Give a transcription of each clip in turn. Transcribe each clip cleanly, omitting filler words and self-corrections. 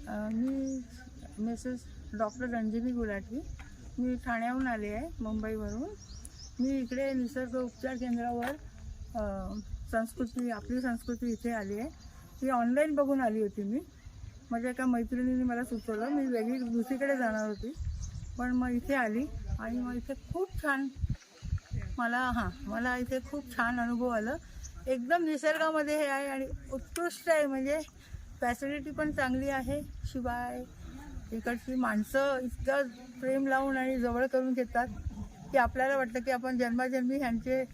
मी Mrs doctor Ranjani Gulati. मी ठाण्याहून आले आहे, मुंबईवरून. मी इकडे निसर्ग उपचार केंद्रावर आपली संस्कृती इथे आली आहे. ती ऑनलाईन बघून आली होती मी. माझ्या एका मैत्रिणीने मला सुचवलं. मी वेगळी दुसरीकडे जाणार होती, पण मग इथे आली आणि मग इथे खूप छान मला इथे खूप छान अनुभव आला. एकदम निसर्गामध्ये हे आहे आणि उत्कृष्ट आहे. म्हणजे फॅसिलिटी पण चांगली आहे. शिवाय इकडची माणसं इतकं प्रेम लावून आणि जवळ करून घेतात की आपल्याला वाटतं की आपण जन्माजन्मी ह्यांचे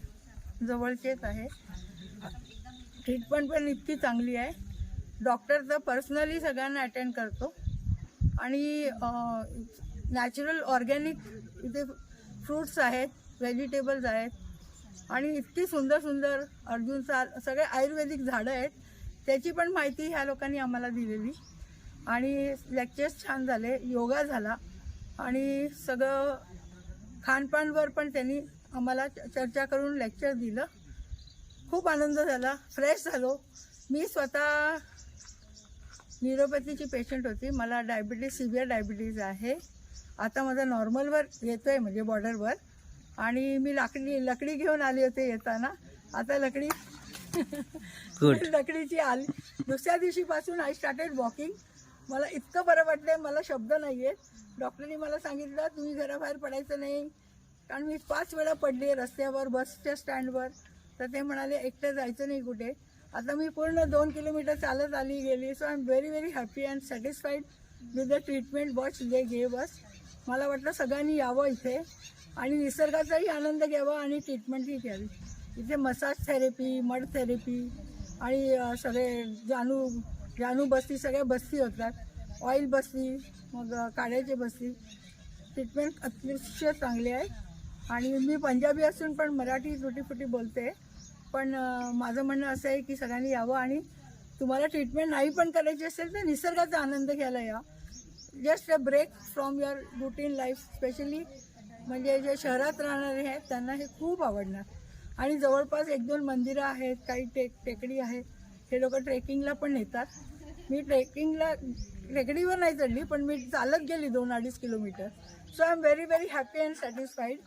जवळचेच आहे. ट्रीटमेंट पण इतकी चांगली आहे. डॉक्टर तर पर्सनली सगळ्यांना अटेंड करतो आणि नॅचरल ऑर्गॅनिक इथे फ्रूट्स आहेत, व्हेजिटेबल्स आहेत आणि इतकी सुंदर सुंदर अर्जुन साल सगळे आयुर्वेदिक झाडं आहेत. त्याची पण माहिती ह्या लोकांनी आम्हाला दिलेली आणि लेक्चर्स छान झाले, योगा झाला आणि सगळं खानपानवर पण त्यांनी आम्हाला चर्चा करून लेक्चर दिलं. खूप आनंद झाला, फ्रेश झालो. मी स्वतः न्यूरोपॅथीची पेशंट होती. मला सिव्हिअर डायबिटीज आहे. आता माझा नॉर्मलवर येतो आहे, म्हणजे बॉर्डरवर. आणि मी लकडी घेऊन आली होते येताना. आता लकडीची आली. दुसऱ्या दिवशीपासून आय स्टार्टेड वॉकिंग. मला इतकं बरं वाटलं, मला शब्द नाही आहेत. डॉक्टरनी मला सांगितलं तुम्ही घराबाहेर पडायचं नाही, कारण मी 5 वेळा पडली रस्त्यावर, बसच्या स्टँडवर. तर ते म्हणाले एकटं जायचं नाही कुठे. आता मी पूर्ण 2 किलोमीटर चालत आली गेली. So I am very very happy and satisfied with the treatment watch they gave us. मला वाटलं सगळ्यांनी यावं इथे आणि निसर्गाचाही आनंद घ्यावा आणि ट्रीटमेंटही घ्यावी. इथे मसाज थेरपी, मड थेरपी आणि सगळे जानू बस्ती, सगळ्या बस्ती होतात. ऑइल बस्ती, मग काड्याची बस्ती. ट्रीटमेंट अतिशय चांगली आहे. आणि मी पंजाबी असून पण मराठी तुटीफुटी बोलते. पण माझं म्हणणं असं आहे की सगळ्यांनी यावं आणि तुम्हाला ट्रीटमेंट नाही पण करायची असेल तर निसर्गाचा आनंद घ्यायला या. Just a break from your routine life. Specially म्हणजे जे शहरात राहणारे आहेत त्यांना हे खूप आवडणार. आणि जवळपास 1-2 मंदिरं आहेत, काही टेकडी आहेत. हे लोक ट्रेकिंगला पण नेतात. मी टेकडीवर नाही चढली, पण मी चालत गेली 2-2.5 kilometre. So I am very very happy and satisfied.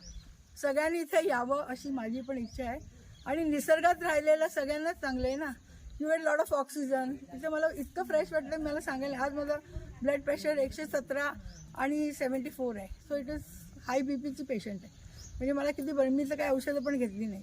सगळ्यांनी इथे यावं अशी माझी पण इच्छा आहे. आणि निसर्गात राहिलेलं सगळ्यांनाच चांगलं आहे ना. You had lot of oxygen. तिथे मला इतकं फ्रेश वाटलं. मला सांगायला आज माझं ब्लड प्रेशर 117 आणि 74 आहे. सो इट इज हाय बीपीची पेशंट आहे. म्हणजे मला किती बरं, मी तर काही औषधं पण घेतली नाही.